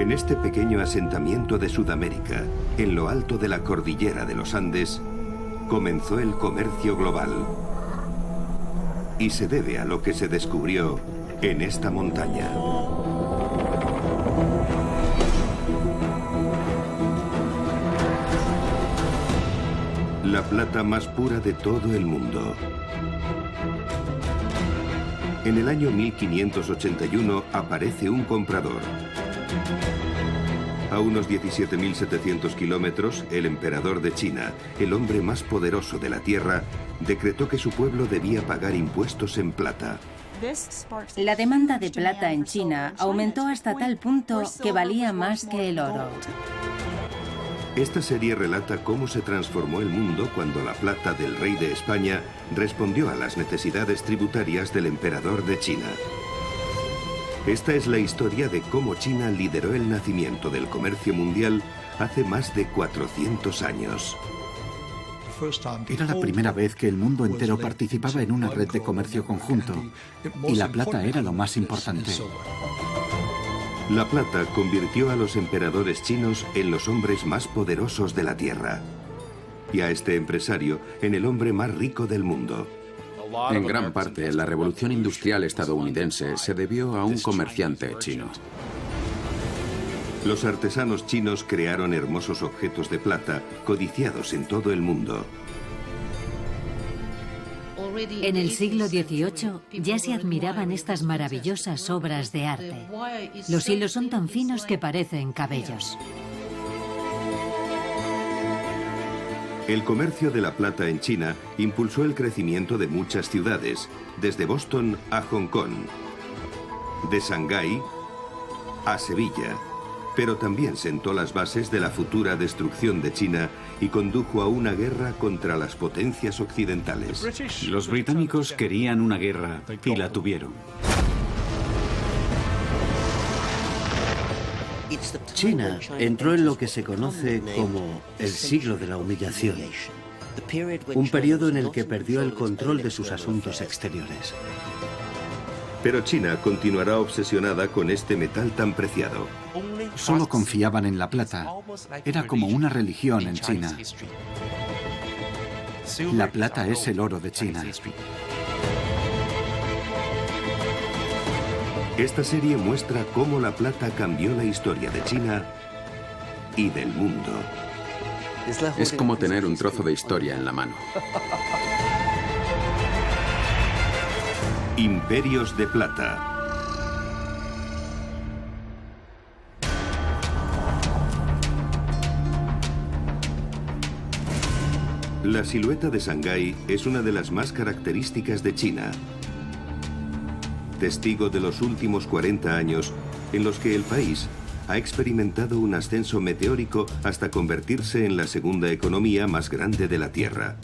En este pequeño asentamiento de Sudamérica, en lo alto de la cordillera de los Andes, comenzó el comercio global. Y se debe a lo que se descubrió en esta montaña. La plata más pura de todo el mundo. En el año 1581 aparece un comprador. A unos 17.700 kilómetros, el emperador de China, el hombre más poderoso de la tierra, decretó que su pueblo debía pagar impuestos en plata. La demanda de plata en China aumentó hasta tal punto que valía más que el oro. Esta serie relata cómo se transformó el mundo cuando la plata del rey de España respondió a las necesidades tributarias del emperador de China. Esta es la historia de cómo China lideró el nacimiento del comercio mundial hace más de 400 años. Era la primera vez que el mundo entero participaba en una red de comercio conjunto, y la plata era lo más importante. La plata convirtió a los emperadores chinos en los hombres más poderosos de la tierra, y a este empresario en el hombre más rico del mundo. En gran parte, la revolución industrial estadounidense se debió a un comerciante chino. Los artesanos chinos crearon hermosos objetos de plata codiciados en todo el mundo. En el siglo XVIII ya se admiraban estas maravillosas obras de arte. Los hilos son tan finos que parecen cabellos. El comercio de la plata en China impulsó el crecimiento de muchas ciudades, desde Boston a Hong Kong, de Shanghái a Sevilla, pero también sentó las bases de la futura destrucción de China y condujo a una guerra contra las potencias occidentales. Los británicos querían una guerra y la tuvieron. China entró en lo que se conoce como el siglo de la humillación, un periodo en el que perdió el control de sus asuntos exteriores. Pero China continuará obsesionada con este metal tan preciado. Solo confiaban en la plata. Era como una religión en China. La plata es el oro de China. Esta serie muestra cómo la plata cambió la historia de China y del mundo. Es como tener un trozo de historia en la mano. Imperios de plata. La silueta de Shanghái es una de las más características de China. Testigo de los últimos 40 años en los que el país ha experimentado un ascenso meteórico hasta convertirse en la segunda economía más grande de la Tierra.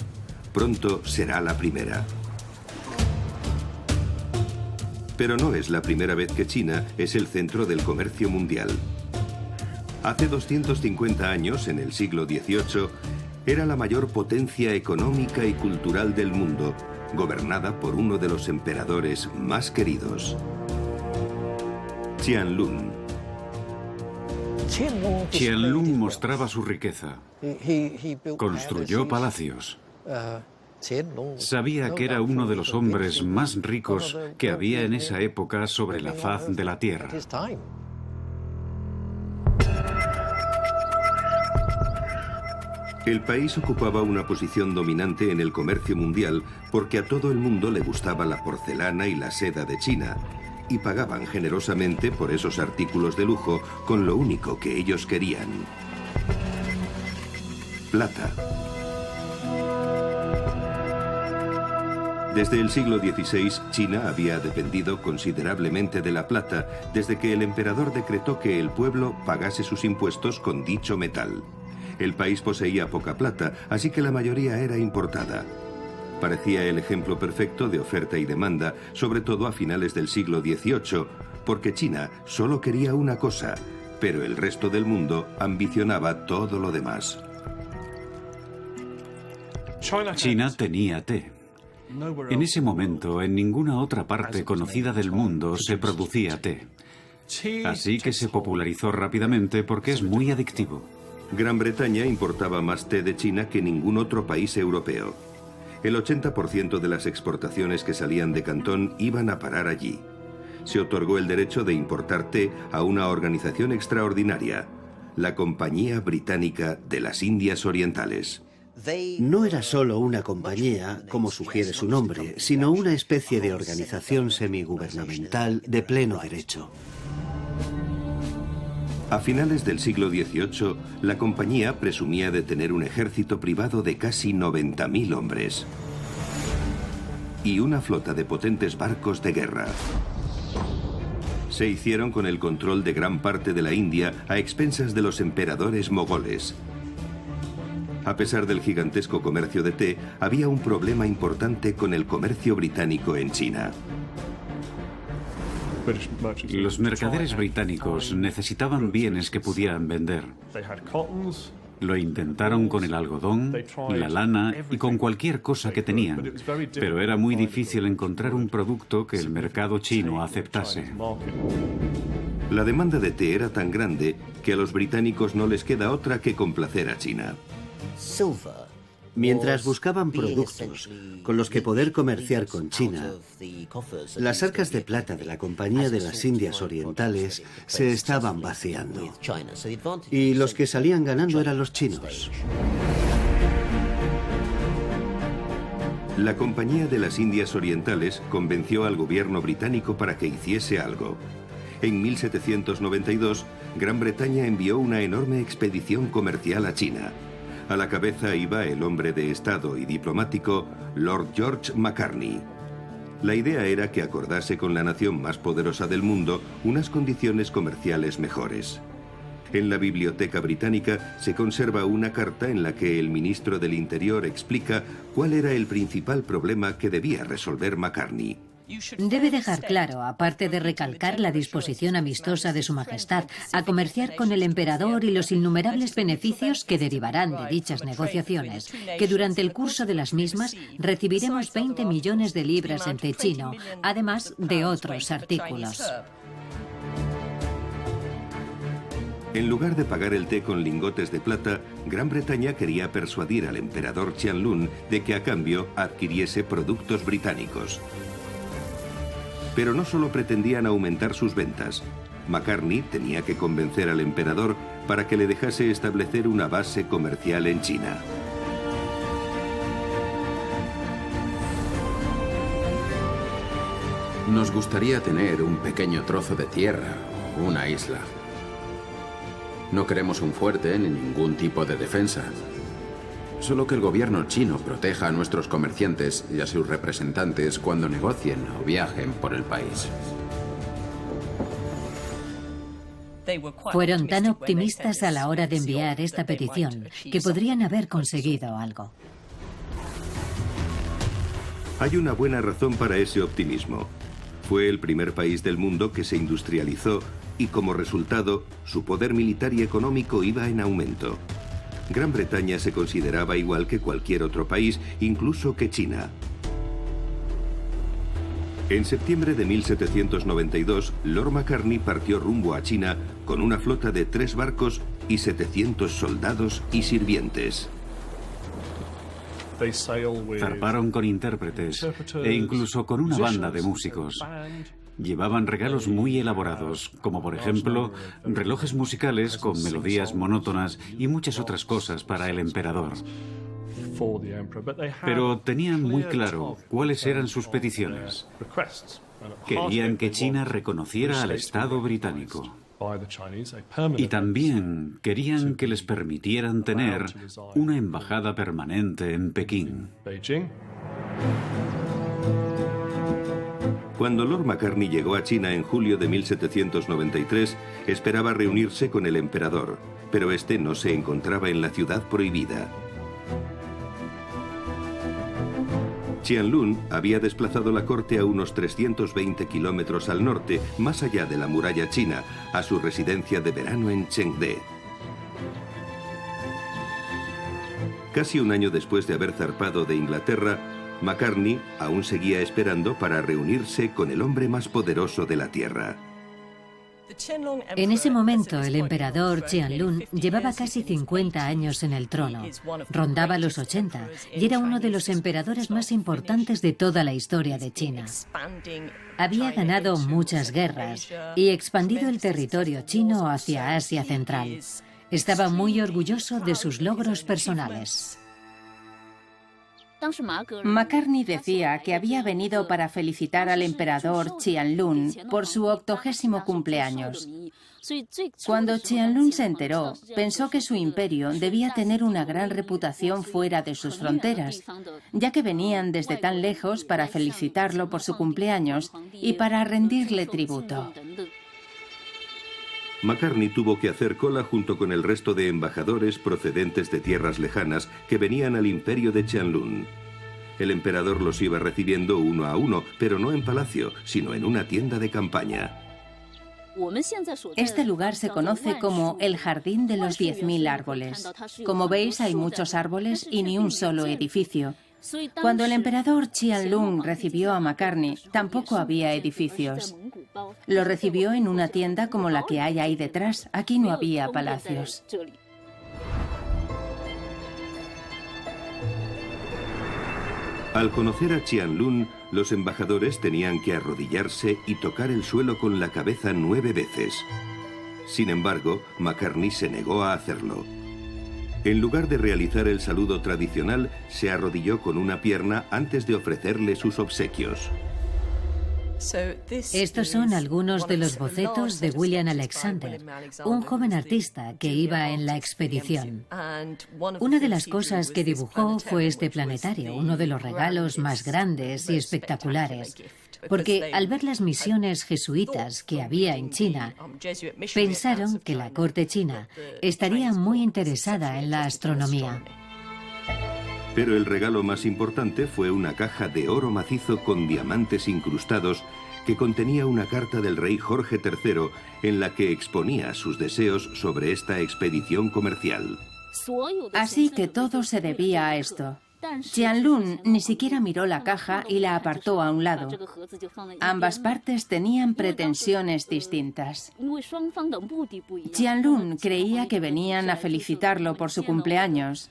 Pronto será la primera. Pero no es la primera vez que China es el centro del comercio mundial. Hace 250 años, en el siglo XVIII, era la mayor potencia económica y cultural del mundo, gobernada por uno de los emperadores más queridos, Qianlong. Qianlong mostraba su riqueza. Construyó palacios. Sabía que era uno de los hombres más ricos que había en esa época sobre la faz de la tierra. El país ocupaba una posición dominante en el comercio mundial porque a todo el mundo le gustaba la porcelana y la seda de China, y pagaban generosamente por esos artículos de lujo con lo único que ellos querían: plata. Desde el siglo XVI, China había dependido considerablemente de la plata desde que el emperador decretó que el pueblo pagase sus impuestos con dicho metal. El país poseía poca plata, así que la mayoría era importada. Parecía el ejemplo perfecto de oferta y demanda, sobre todo a finales del siglo XVIII, porque China solo quería una cosa, pero el resto del mundo ambicionaba todo lo demás. China tenía té. En ese momento, en ninguna otra parte conocida del mundo se producía té. Así que se popularizó rápidamente porque es muy adictivo. Gran Bretaña importaba más té de China que ningún otro país europeo. El 80% de las exportaciones que salían de Cantón iban a parar allí. Se otorgó el derecho de importar té a una organización extraordinaria, la Compañía Británica de las Indias Orientales. No era solo una compañía, como sugiere su nombre, sino una especie de organización semigubernamental de pleno derecho. A finales del siglo XVIII, la compañía presumía de tener un ejército privado de casi 90.000 hombres y una flota de potentes barcos de guerra. Se hicieron con el control de gran parte de la India a expensas de los emperadores mogoles. A pesar del gigantesco comercio de té, había un problema importante con el comercio británico en China. Los mercaderes británicos necesitaban bienes que pudieran vender. Lo intentaron con el algodón, la lana y con cualquier cosa que tenían, pero era muy difícil encontrar un producto que el mercado chino aceptase. La demanda de té era tan grande que a los británicos no les queda otra que complacer a China. Mientras buscaban productos con los que poder comerciar con China, las arcas de plata de la Compañía de las Indias Orientales se estaban vaciando. Y los que salían ganando eran los chinos. La Compañía de las Indias Orientales convenció al gobierno británico para que hiciese algo. En 1792, Gran Bretaña envió una enorme expedición comercial a China. A la cabeza iba el hombre de Estado y diplomático Lord George Macartney. La idea era que acordase con la nación más poderosa del mundo unas condiciones comerciales mejores. En la Biblioteca Británica se conserva una carta en la que el ministro del Interior explica cuál era el principal problema que debía resolver Macartney. Debe dejar claro, aparte de recalcar la disposición amistosa de Su Majestad a comerciar con el emperador y los innumerables beneficios que derivarán de dichas negociaciones, que durante el curso de las mismas recibiremos 20 millones de libras en té chino, además de otros artículos. En lugar de pagar el té con lingotes de plata, Gran Bretaña quería persuadir al emperador Qianlun de que a cambio adquiriese productos británicos. Pero no solo pretendían aumentar sus ventas. Macartney tenía que convencer al emperador para que le dejase establecer una base comercial en China. Nos gustaría tener un pequeño trozo de tierra o una isla. No queremos un fuerte ni ningún tipo de defensa. Solo que el gobierno chino proteja a nuestros comerciantes y a sus representantes cuando negocien o viajen por el país. Fueron tan optimistas a la hora de enviar esta petición que podrían haber conseguido algo. Hay una buena razón para ese optimismo. Fue el primer país del mundo que se industrializó y como resultado, su poder militar y económico iba en aumento. Gran Bretaña se consideraba igual que cualquier otro país, incluso que China. En septiembre de 1792, Lord Macartney partió rumbo a China con una flota de 3 barcos y 700 soldados y sirvientes. Zarparon con intérpretes e incluso con una banda de músicos. Llevaban regalos muy elaborados, como por ejemplo relojes musicales con melodías monótonas y muchas otras cosas para el emperador. Pero tenían muy claro cuáles eran sus peticiones. Querían que China reconociera al Estado británico. Y también querían que les permitieran tener una embajada permanente en Pekín. Cuando Lord Macartney llegó a China en julio de 1793, esperaba reunirse con el emperador, pero este no se encontraba en la ciudad prohibida. Qianlun había desplazado la corte a unos 320 kilómetros al norte, más allá de la muralla china, a su residencia de verano en Chengde. Casi un año después de haber zarpado de Inglaterra, Macartney aún seguía esperando para reunirse con el hombre más poderoso de la Tierra. En ese momento, el emperador Qianlun llevaba casi 50 años en el trono, rondaba los 80 y era uno de los emperadores más importantes de toda la historia de China. Había ganado muchas guerras y expandido el territorio chino hacia Asia Central. Estaba muy orgulloso de sus logros personales. Macartney decía que había venido para felicitar al emperador Qianlun por su 80º cumpleaños. Cuando Qianlun se enteró, pensó que su imperio debía tener una gran reputación fuera de sus fronteras, ya que venían desde tan lejos para felicitarlo por su cumpleaños y para rendirle tributo. Macartney tuvo que hacer cola junto con el resto de embajadores procedentes de tierras lejanas que venían al imperio de Qianlun. El emperador los iba recibiendo uno a uno, pero no en palacio, sino en una tienda de campaña. Este lugar se conoce como el Jardín de los 10.000 árboles. Como veis, hay muchos árboles y ni un solo edificio. Cuando el emperador Qianlun recibió a Macartney, tampoco había edificios. Lo recibió en una tienda como la que hay ahí detrás. Aquí no había palacios. Al conocer a Qianlun, los embajadores tenían que arrodillarse y tocar el suelo con la cabeza 9 veces. Sin embargo, Macartney se negó a hacerlo. En lugar de realizar el saludo tradicional, se arrodilló con una pierna antes de ofrecerle sus obsequios. Estos son algunos de los bocetos de William Alexander, un joven artista que iba en la expedición. Una de las cosas que dibujó fue este planetario, uno de los regalos más grandes y espectaculares, porque al ver las misiones jesuitas que había en China, pensaron que la corte china estaría muy interesada en la astronomía. Pero el regalo más importante fue una caja de oro macizo con diamantes incrustados que contenía una carta del rey Jorge III en la que exponía sus deseos sobre esta expedición comercial. Así que todo se debía a esto. Qianlun ni siquiera miró la caja y la apartó a un lado. Ambas partes tenían pretensiones distintas. Qianlun creía que venían a felicitarlo por su cumpleaños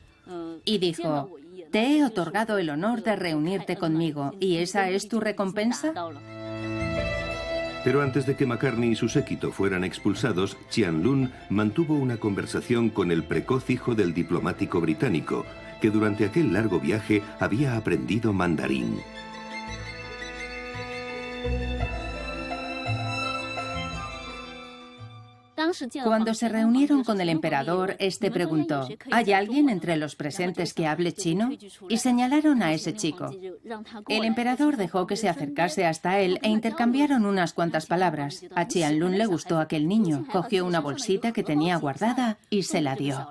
y dijo: «Te he otorgado el honor de reunirte conmigo, ¿y esa es tu recompensa?». Pero antes de que Macartney y su séquito fueran expulsados, Qianlun mantuvo una conversación con el precoz hijo del diplomático británico, que durante aquel largo viaje había aprendido mandarín. Cuando se reunieron con el emperador, este preguntó: ¿hay alguien entre los presentes que hable chino? Y señalaron a ese chico. El emperador dejó que se acercase hasta él e intercambiaron unas cuantas palabras. A Qianlun le gustó aquel niño, cogió una bolsita que tenía guardada y se la dio.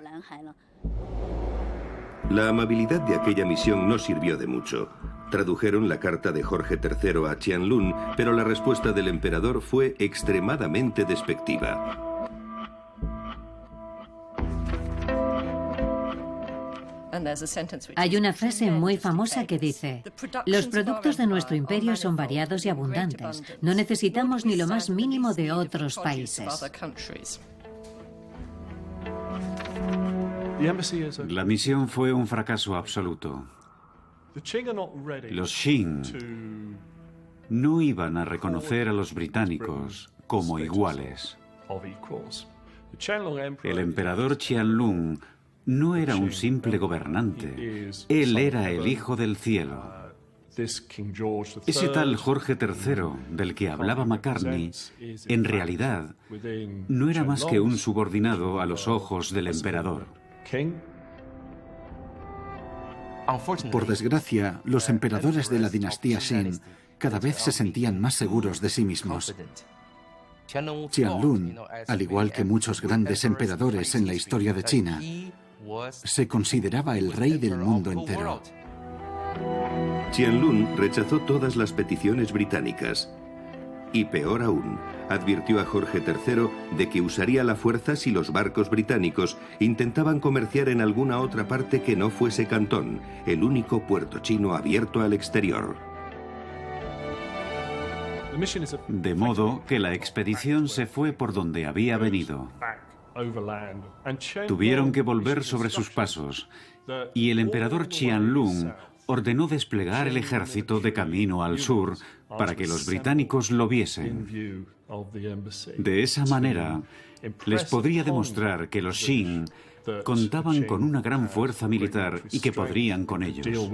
La amabilidad de aquella misión no sirvió de mucho. Tradujeron la carta de Jorge III a Qianlun, pero la respuesta del emperador fue extremadamente despectiva. Hay una frase muy famosa que dice: los productos de nuestro imperio son variados y abundantes. No necesitamos ni lo más mínimo de otros países. La misión fue un fracaso absoluto. Los Qing no iban a reconocer a los británicos como iguales. El emperador Qianlun no era un simple gobernante, él era el hijo del cielo. Ese tal Jorge III, del que hablaba Macartney, en realidad no era más que un subordinado a los ojos del emperador. Por desgracia, los emperadores de la dinastía Qing cada vez se sentían más seguros de sí mismos. Qianlun, al igual que muchos grandes emperadores en la historia de China, se consideraba el rey del mundo entero. Qianlun rechazó todas las peticiones británicas. Y peor aún, advirtió a Jorge III de que usaría la fuerza si los barcos británicos intentaban comerciar en alguna otra parte que no fuese Cantón, el único puerto chino abierto al exterior. De modo que la expedición se fue por donde había venido. Tuvieron que volver sobre sus pasos, y el emperador Qianlong ordenó desplegar el ejército de camino al sur para que los británicos lo viesen. De esa manera, les podría demostrar que los Qing contaban con una gran fuerza militar y que podrían con ellos.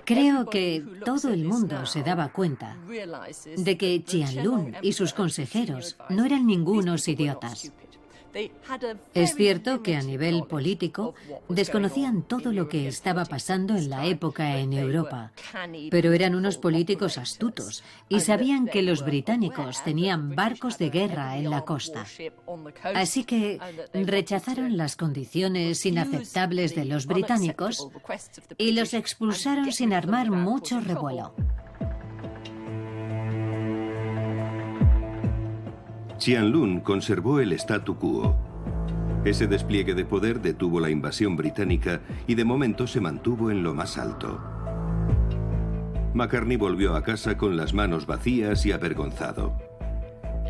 Creo que todo el mundo se daba cuenta de que Qianlong y sus consejeros no eran ningunos idiotas. Es cierto que a nivel político desconocían todo lo que estaba pasando en la época en Europa, pero eran unos políticos astutos y sabían que los británicos tenían barcos de guerra en la costa. Así que rechazaron las condiciones inaceptables de los británicos y los expulsaron sin armar mucho revuelo. Qianlong conservó el statu quo. Ese despliegue de poder detuvo la invasión británica y de momento se mantuvo en lo más alto. Macartney volvió a casa con las manos vacías y avergonzado.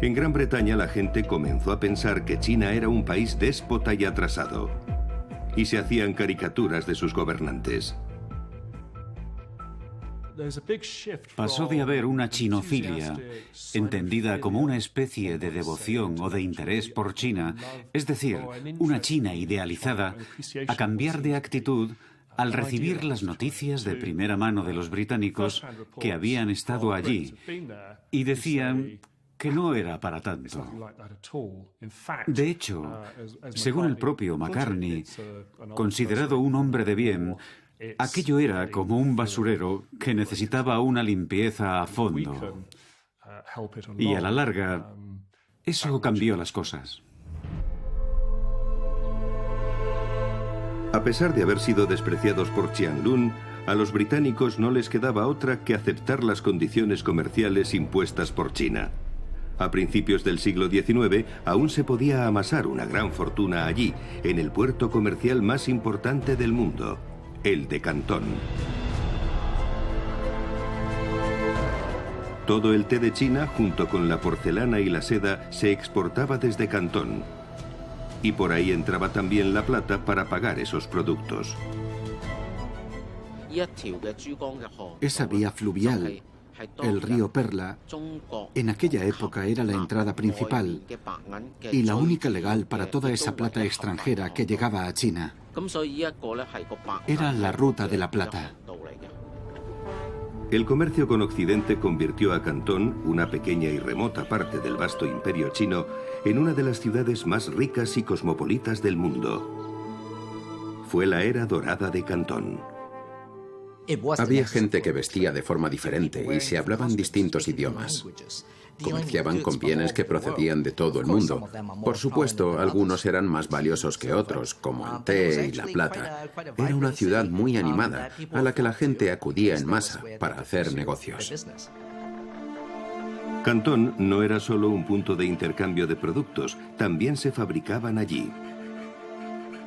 En Gran Bretaña la gente comenzó a pensar que China era un país déspota y atrasado, y se hacían caricaturas de sus gobernantes. Pasó de haber una chinofilia, entendida como una especie de devoción o de interés por China, es decir, una China idealizada, a cambiar de actitud al recibir las noticias de primera mano de los británicos que habían estado allí y decían que no era para tanto. De hecho, según el propio Macartney, considerado un hombre de bien, aquello era como un basurero que necesitaba una limpieza a fondo. Y a la larga, eso cambió las cosas. A pesar de haber sido despreciados por Qianlong, a los británicos no les quedaba otra que aceptar las condiciones comerciales impuestas por China. A principios del siglo XIX aún se podía amasar una gran fortuna allí, en el puerto comercial más importante del mundo, el de Cantón. Todo el té de China, junto con la porcelana y la seda, se exportaba desde Cantón. Y por ahí entraba también la plata para pagar esos productos. Esa vía fluvial, el río Perla, en aquella época era la entrada principal y la única legal para toda esa plata extranjera que llegaba a China. Era la ruta de la plata. El comercio con Occidente convirtió a Cantón, una pequeña y remota parte del vasto imperio chino, en una de las ciudades más ricas y cosmopolitas del mundo. Fue la era dorada de Cantón. Había gente que vestía de forma diferente y se hablaban distintos idiomas. Comerciaban con bienes que procedían de todo el mundo. Por supuesto, algunos eran más valiosos que otros, como el té y la plata. Era una ciudad muy animada, a la que la gente acudía en masa para hacer negocios. Cantón no era solo un punto de intercambio de productos, también se fabricaban allí.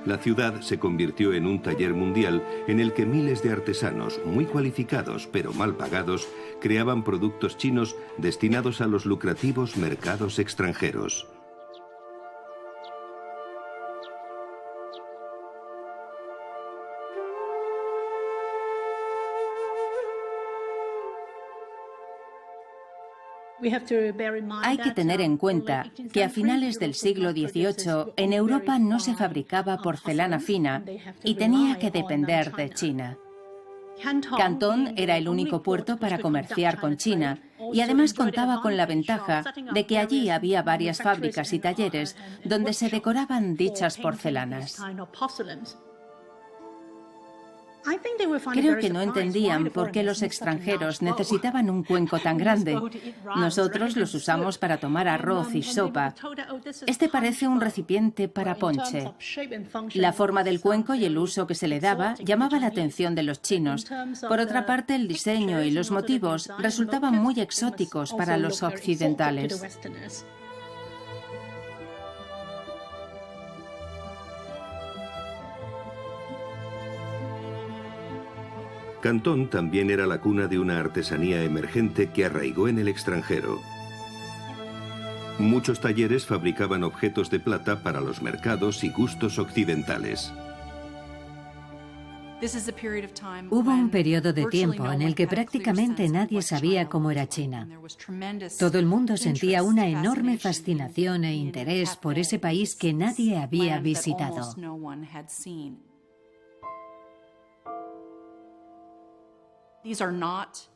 La ciudad se convirtió en un taller mundial en el que miles de artesanos, muy cualificados pero mal pagados, creaban productos chinos destinados a los lucrativos mercados extranjeros. Hay que tener en cuenta que a finales del siglo XVIII en Europa no se fabricaba porcelana fina y tenía que depender de China. Cantón era el único puerto para comerciar con China y además contaba con la ventaja de que allí había varias fábricas y talleres donde se decoraban dichas porcelanas. Creo que no entendían por qué los extranjeros necesitaban un cuenco tan grande. Nosotros los usamos para tomar arroz y sopa. Este parece un recipiente para ponche. La forma del cuenco y el uso que se le daba llamaba la atención de los chinos. Por otra parte, el diseño y los motivos resultaban muy exóticos para los occidentales. Cantón también era la cuna de una artesanía emergente que arraigó en el extranjero. Muchos talleres fabricaban objetos de plata para los mercados y gustos occidentales. Hubo un periodo de tiempo en el que prácticamente nadie sabía cómo era China. Todo el mundo sentía una enorme fascinación e interés por ese país que nadie había visitado.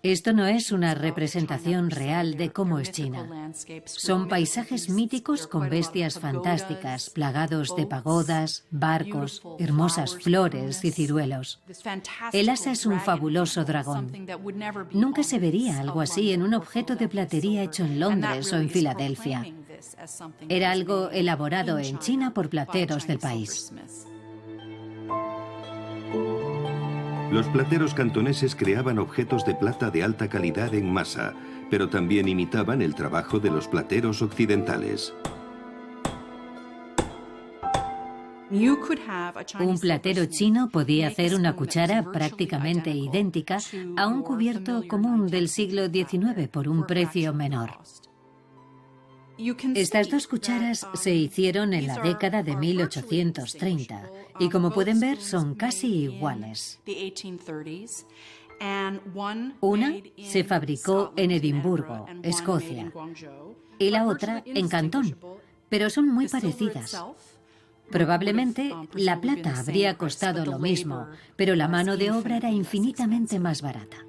Esto no es una representación real de cómo es China. Son paisajes míticos con bestias fantásticas, plagados de pagodas, barcos, hermosas flores y ciruelos. El asa es un fabuloso dragón. Nunca se vería algo así en un objeto de platería hecho en Londres o en Filadelfia. Era algo elaborado en China por plateros del país. Los plateros cantoneses creaban objetos de plata de alta calidad en masa, pero también imitaban el trabajo de los plateros occidentales. Un platero chino podía hacer una cuchara prácticamente idéntica a un cubierto común del siglo XIX por un precio menor. Estas dos cucharas se hicieron en la década de 1830 y, como pueden ver, son casi iguales. Una se fabricó en Edimburgo, Escocia, y la otra en Cantón, pero son muy parecidas. Probablemente la plata habría costado lo mismo, pero la mano de obra era infinitamente más barata.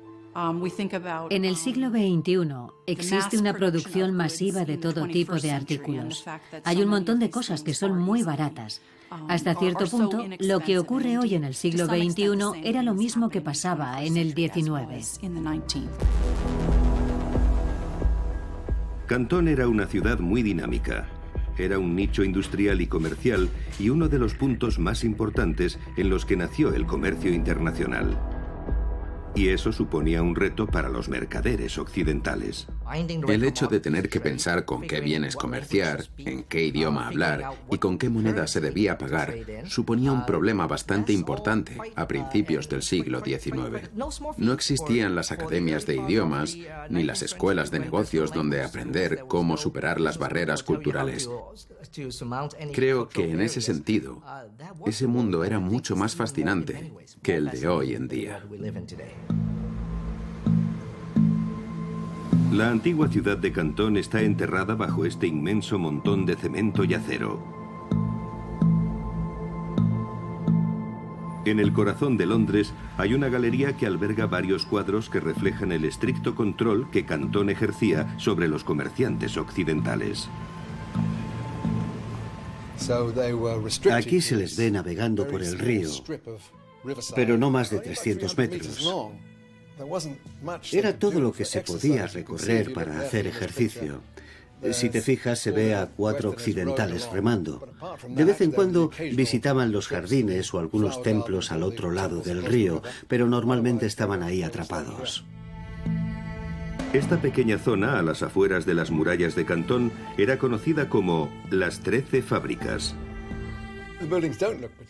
En el siglo XXI existe una producción masiva de todo tipo de artículos. Hay un montón de cosas que son muy baratas. Hasta cierto punto, lo que ocurre hoy en el siglo XXI era lo mismo que pasaba en el XIX. Cantón era una ciudad muy dinámica. Era un nicho industrial y comercial y uno de los puntos más importantes en los que nació el comercio internacional. Y eso suponía un reto para los mercaderes occidentales. El hecho de tener que pensar con qué bienes comerciar, en qué idioma hablar y con qué moneda se debía pagar suponía un problema bastante importante a principios del siglo XIX. No existían las academias de idiomas ni las escuelas de negocios donde aprender cómo superar las barreras culturales. Creo que en ese sentido, ese mundo era mucho más fascinante que el de hoy en día. La antigua ciudad de Cantón está enterrada bajo este inmenso montón de cemento y acero. En el corazón de Londres hay una galería que alberga varios cuadros que reflejan el estricto control que Cantón ejercía sobre los comerciantes occidentales. Aquí se les ve navegando por el río, pero no más de 300 metros. Era todo lo que se podía recorrer para hacer ejercicio. Si te fijas, se ve a 4 occidentales remando. De vez en cuando visitaban los jardines o algunos templos al otro lado del río, pero normalmente estaban ahí atrapados. Esta pequeña zona, a las afueras de las murallas de Cantón, era conocida como las 13 fábricas.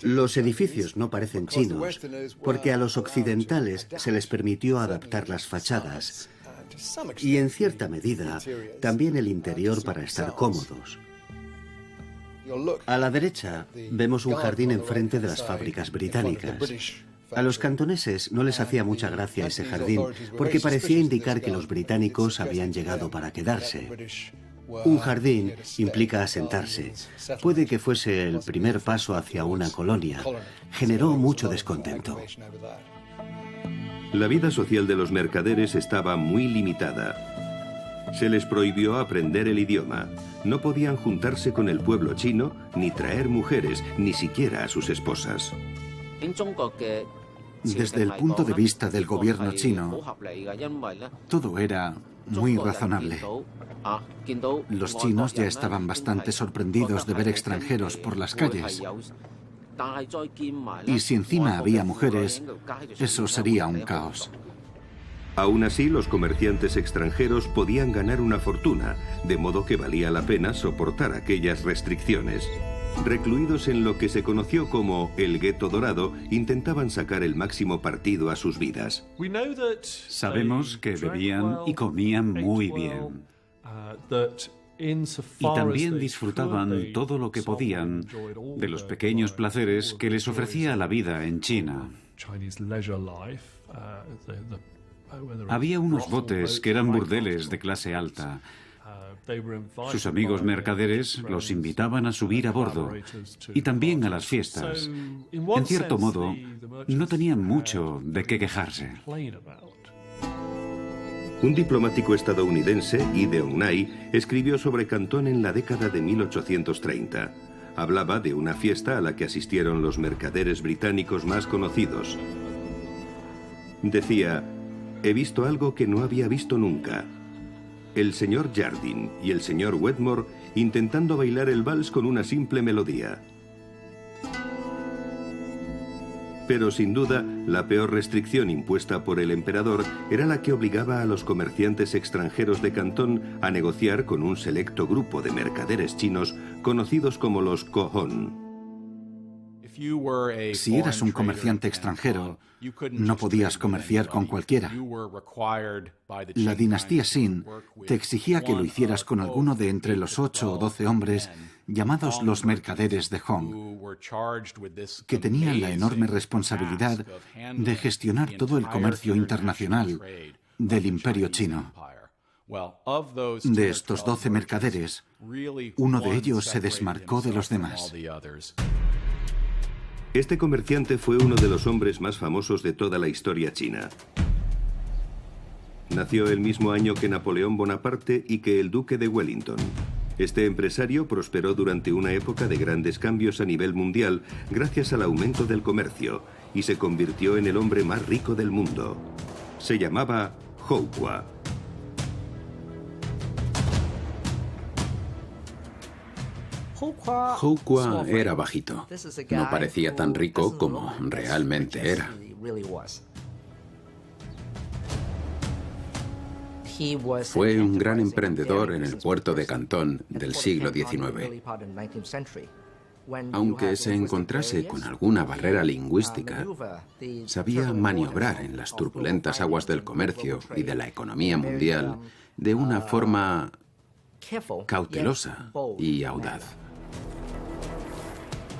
Los edificios no parecen chinos, porque a los occidentales se les permitió adaptar las fachadas y, en cierta medida, también el interior para estar cómodos. A la derecha vemos un jardín enfrente de las fábricas británicas. A los cantoneses no les hacía mucha gracia ese jardín, porque parecía indicar que los británicos habían llegado para quedarse. Un jardín implica asentarse. Puede que fuese el primer paso hacia una colonia. Generó mucho descontento. La vida social de los mercaderes estaba muy limitada. Se les prohibió aprender el idioma. No podían juntarse con el pueblo chino, ni traer mujeres, ni siquiera a sus esposas. Desde el punto de vista del gobierno chino, todo era muy razonable. Los chinos ya estaban bastante sorprendidos de ver extranjeros por las calles. Y si encima había mujeres, eso sería un caos. Aún así, los comerciantes extranjeros podían ganar una fortuna, de modo que valía la pena soportar aquellas restricciones. Recluidos en lo que se conoció como el Gueto Dorado, intentaban sacar el máximo partido a sus vidas. Sabemos que bebían y comían muy bien. Y también disfrutaban todo lo que podían de los pequeños placeres que les ofrecía la vida en China. Había unos botes que eran burdeles de clase alta. Sus amigos mercaderes los invitaban a subir a bordo y también a las fiestas. En cierto modo, no tenían mucho de qué quejarse. Un diplomático estadounidense, Ideon Nai, escribió sobre Cantón en la década de 1830. Hablaba de una fiesta a la que asistieron los mercaderes británicos más conocidos. Decía: «He visto algo que no había visto nunca. El señor Jardine y el señor Wetmore intentando bailar el vals con una simple melodía». Pero sin duda, la peor restricción impuesta por el emperador era la que obligaba a los comerciantes extranjeros de Cantón a negociar con un selecto grupo de mercaderes chinos conocidos como los Kohon. Si eras un comerciante extranjero, no podías comerciar con cualquiera. La dinastía Xin te exigía que lo hicieras con alguno de entre los 8 o 12 hombres llamados los mercaderes de Hong, que tenían la enorme responsabilidad de gestionar todo el comercio internacional del imperio chino. De estos 12 mercaderes, uno de ellos se desmarcó de los demás. Este comerciante fue uno de los hombres más famosos de toda la historia china. Nació el mismo año que Napoleón Bonaparte y que el duque de Wellington. Este empresario prosperó durante una época de grandes cambios a nivel mundial gracias al aumento del comercio y se convirtió en el hombre más rico del mundo. Se llamaba Hou Qua. Hou Qua era bajito. No parecía tan rico como realmente era. Fue un gran emprendedor en el puerto de Cantón del siglo XIX. Aunque se encontrase con alguna barrera lingüística, sabía maniobrar en las turbulentas aguas del comercio y de la economía mundial de una forma cautelosa y audaz.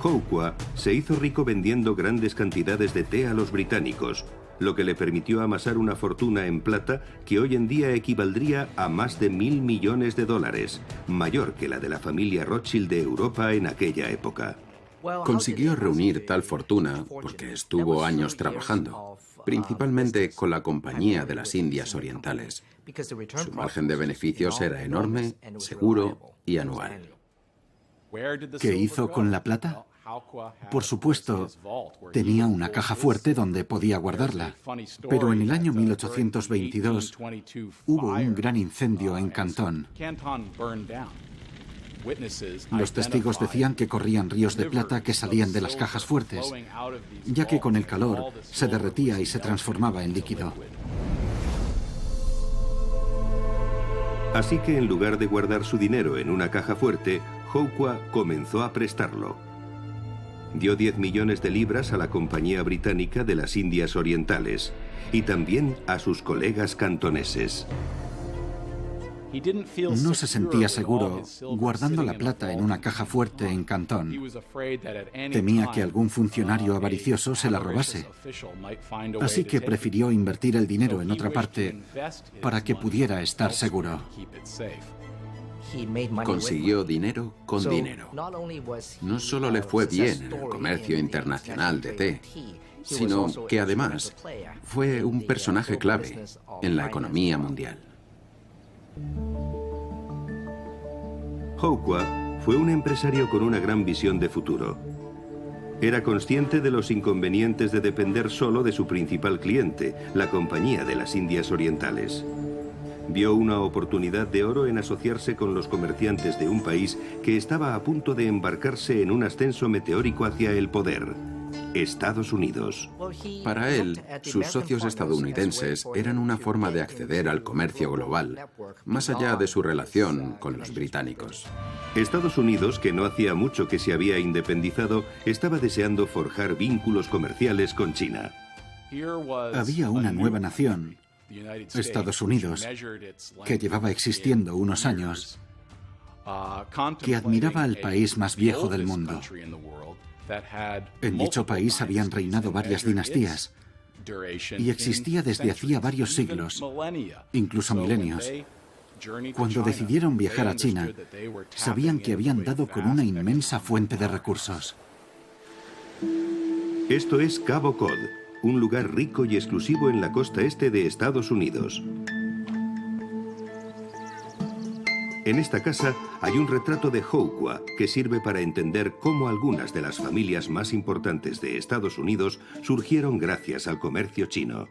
Hou Qua se hizo rico vendiendo grandes cantidades de té a los británicos, lo que le permitió amasar una fortuna en plata que hoy en día equivaldría a más de $1.000 millones, mayor que la de la familia Rothschild de Europa en aquella época. Consiguió reunir tal fortuna porque estuvo años trabajando, principalmente con la Compañía de las Indias Orientales. Su margen de beneficios era enorme, seguro y anual. ¿Qué hizo con la plata? Por supuesto, tenía una caja fuerte donde podía guardarla, pero en el año 1822 hubo un gran incendio en Cantón. Los testigos decían que corrían ríos de plata que salían de las cajas fuertes, ya que con el calor se derretía y se transformaba en líquido. Así que en lugar de guardar su dinero en una caja fuerte, Hou Qua comenzó a prestarlo. Dio 10 millones de libras a la Compañía Británica de las Indias Orientales y también a sus colegas cantoneses. No se sentía seguro guardando la plata en una caja fuerte en Cantón. Temía que algún funcionario avaricioso se la robase. Así que prefirió invertir el dinero en otra parte para que pudiera estar seguro. Consiguió dinero con dinero. No solo le fue bien en el comercio internacional de té, sino que además fue un personaje clave en la economía mundial. Hou Qua fue un empresario con una gran visión de futuro. Era consciente de los inconvenientes de depender solo de su principal cliente, la Compañía de las Indias Orientales. Vio una oportunidad de oro en asociarse con los comerciantes de un país que estaba a punto de embarcarse en un ascenso meteórico hacia el poder. Estados Unidos. Para él, sus socios estadounidenses eran una forma de acceder al comercio global, más allá de su relación con los británicos. Estados Unidos, que no hacía mucho que se había independizado, estaba deseando forjar vínculos comerciales con China. Había una nueva nación, Estados Unidos, que llevaba existiendo unos años, que admiraba al país más viejo del mundo. En dicho país habían reinado varias dinastías y existía desde hacía varios siglos, incluso milenios. Cuando decidieron viajar a China, sabían que habían dado con una inmensa fuente de recursos. Esto es Cabo Cod, un lugar rico y exclusivo en la costa este de Estados Unidos. En esta casa hay un retrato de Houqua que sirve para entender cómo algunas de las familias más importantes de Estados Unidos surgieron gracias al comercio chino.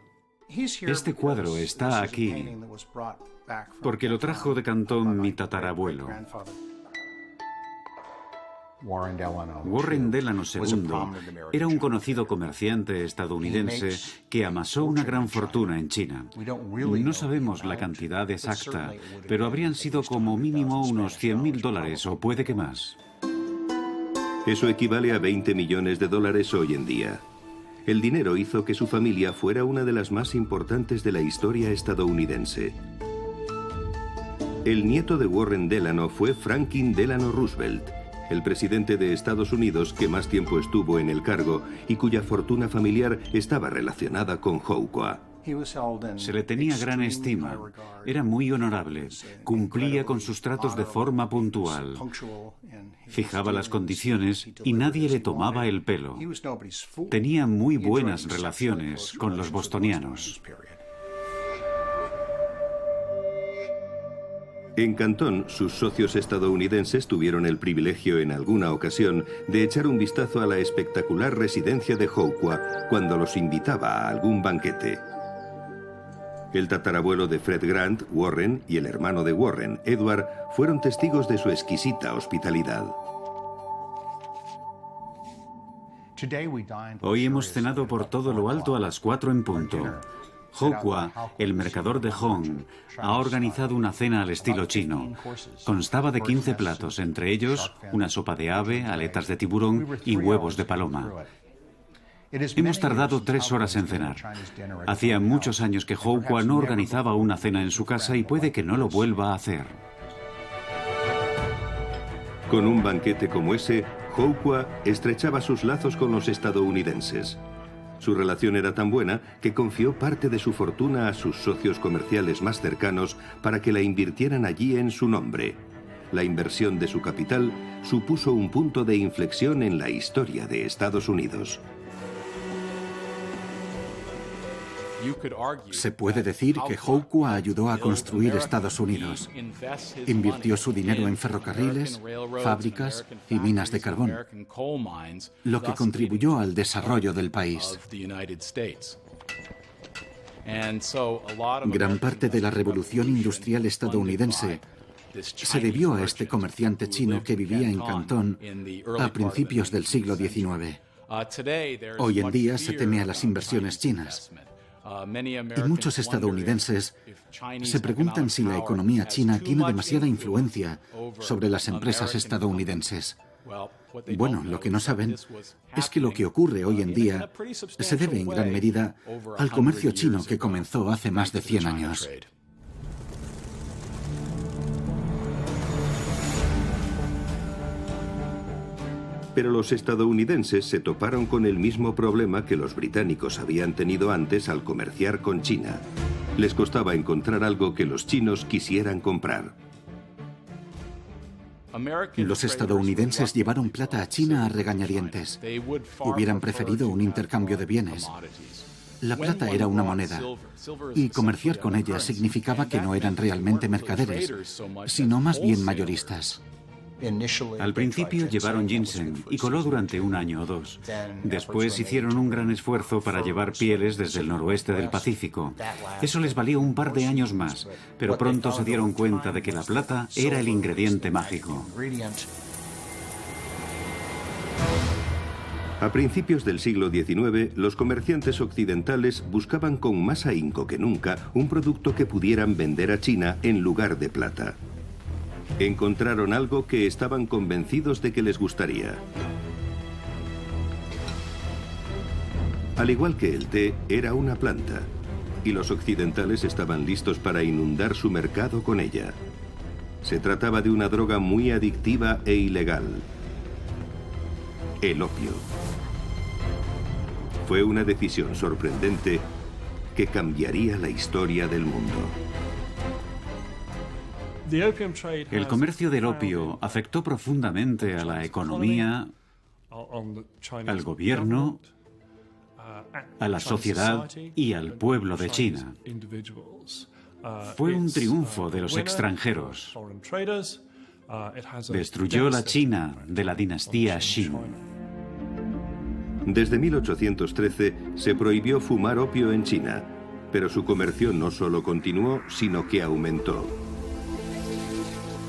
Este cuadro está aquí porque lo trajo de Cantón mi tatarabuelo. Warren Delano II era un conocido comerciante estadounidense que amasó una gran fortuna en China. No sabemos la cantidad exacta, pero habrían sido como mínimo unos $100.000 o puede que más. Eso equivale a 20 millones de dólares hoy en día. El dinero hizo que su familia fuera una de las más importantes de la historia estadounidense. El nieto de Warren Delano fue Franklin Delano Roosevelt, el presidente de Estados Unidos que más tiempo estuvo en el cargo y cuya fortuna familiar estaba relacionada con Houqua. Se le tenía gran estima, era muy honorable, cumplía con sus tratos de forma puntual, fijaba las condiciones y nadie le tomaba el pelo. Tenía muy buenas relaciones con los bostonianos. En Cantón, sus socios estadounidenses tuvieron el privilegio en alguna ocasión de echar un vistazo a la espectacular residencia de Houqua cuando los invitaba a algún banquete. El tatarabuelo de Fred Grant, Warren, y el hermano de Warren, Edward, fueron testigos de su exquisita hospitalidad. Hoy hemos cenado por todo lo alto a las 4 en punto. Houqua, el mercader de Hong, ha organizado una cena al estilo chino. Constaba de 15 platos, entre ellos una sopa de ave, aletas de tiburón y huevos de paloma. Hemos tardado 3 horas en cenar. Hacía muchos años que Houqua no organizaba una cena en su casa y puede que no lo vuelva a hacer. Con un banquete como ese, Houqua estrechaba sus lazos con los estadounidenses. Su relación era tan buena que confió parte de su fortuna a sus socios comerciales más cercanos para que la invirtieran allí en su nombre. La inversión de su capital supuso un punto de inflexión en la historia de Estados Unidos. Se puede decir que Houqua ayudó a construir Estados Unidos. Invirtió su dinero en ferrocarriles, fábricas y minas de carbón, lo que contribuyó al desarrollo del país. Gran parte de la revolución industrial estadounidense se debió a este comerciante chino que vivía en Cantón a principios del siglo XIX. Hoy en día se teme a las inversiones chinas. Y muchos estadounidenses se preguntan si la economía china tiene demasiada influencia sobre las empresas estadounidenses. Bueno, lo que no saben es que lo que ocurre hoy en día se debe en gran medida al comercio chino que comenzó hace más de 100 años. Pero los estadounidenses se toparon con el mismo problema que los británicos habían tenido antes al comerciar con China. Les costaba encontrar algo que los chinos quisieran comprar. Los estadounidenses llevaron plata a China a regañadientes. Hubieran preferido un intercambio de bienes. La plata era una moneda, y comerciar con ella significaba que no eran realmente mercaderes, sino más bien mayoristas. Al principio llevaron ginseng y coló durante 1 año o 2. Después hicieron un gran esfuerzo para llevar pieles desde el noroeste del Pacífico. Eso les valió un par de años más, pero pronto se dieron cuenta de que la plata era el ingrediente mágico. A principios del siglo XIX, los comerciantes occidentales buscaban con más ahínco que nunca un producto que pudieran vender a China en lugar de plata. Encontraron algo que estaban convencidos de que les gustaría. Al igual que el té, era una planta, y los occidentales estaban listos para inundar su mercado con ella. Se trataba de una droga muy adictiva e ilegal: el opio. Fue una decisión sorprendente que cambiaría la historia del mundo. El comercio del opio afectó profundamente a la economía, al gobierno, a la sociedad y al pueblo de China. Fue un triunfo de los extranjeros. Destruyó la China de la dinastía Qin. Desde 1813 se prohibió fumar opio en China, pero su comercio no solo continuó, sino que aumentó.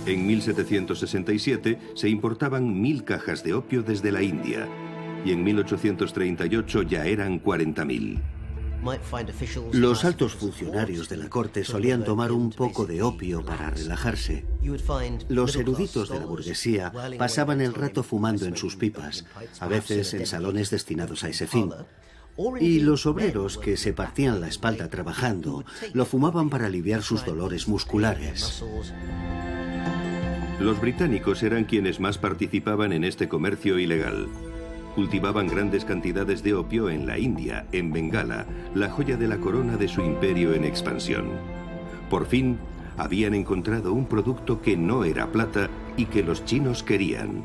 En 1767 se importaban 1000 cajas de opio desde la India, y en 1838 ya eran 40.000. Los altos funcionarios de la corte solían tomar un poco de opio para relajarse. Los eruditos de la burguesía pasaban el rato fumando en sus pipas, a veces en salones destinados a ese fin. Y los obreros que se partían la espalda trabajando lo fumaban para aliviar sus dolores musculares. Los británicos eran quienes más participaban en este comercio ilegal. Cultivaban grandes cantidades de opio en la India, en Bengala, la joya de la corona de su imperio en expansión. Por fin, habían encontrado un producto que no era plata y que los chinos querían,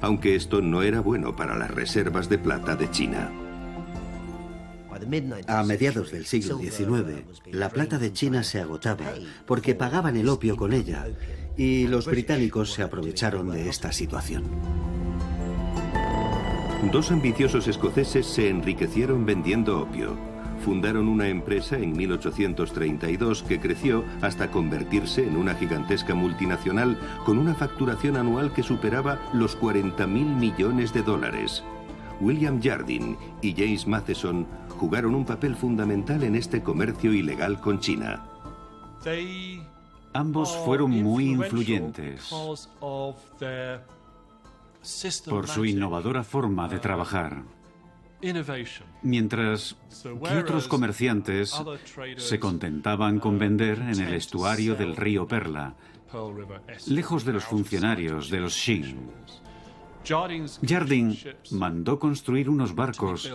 aunque esto no era bueno para las reservas de plata de China. A mediados del siglo XIX, la plata de China se agotaba porque pagaban el opio con ella, y los británicos se aprovecharon de esta situación. Dos ambiciosos escoceses se enriquecieron vendiendo opio. Fundaron una empresa en 1832 que creció hasta convertirse en una gigantesca multinacional con una facturación anual que superaba los 40.000 millones de dólares. William Jardine y James Matheson jugaron un papel fundamental en este comercio ilegal con China. Ambos fueron muy influyentes por su innovadora forma de trabajar. Mientras que otros comerciantes se contentaban con vender en el estuario del río Perla, lejos de los funcionarios de los Qin. Jardine mandó construir unos barcos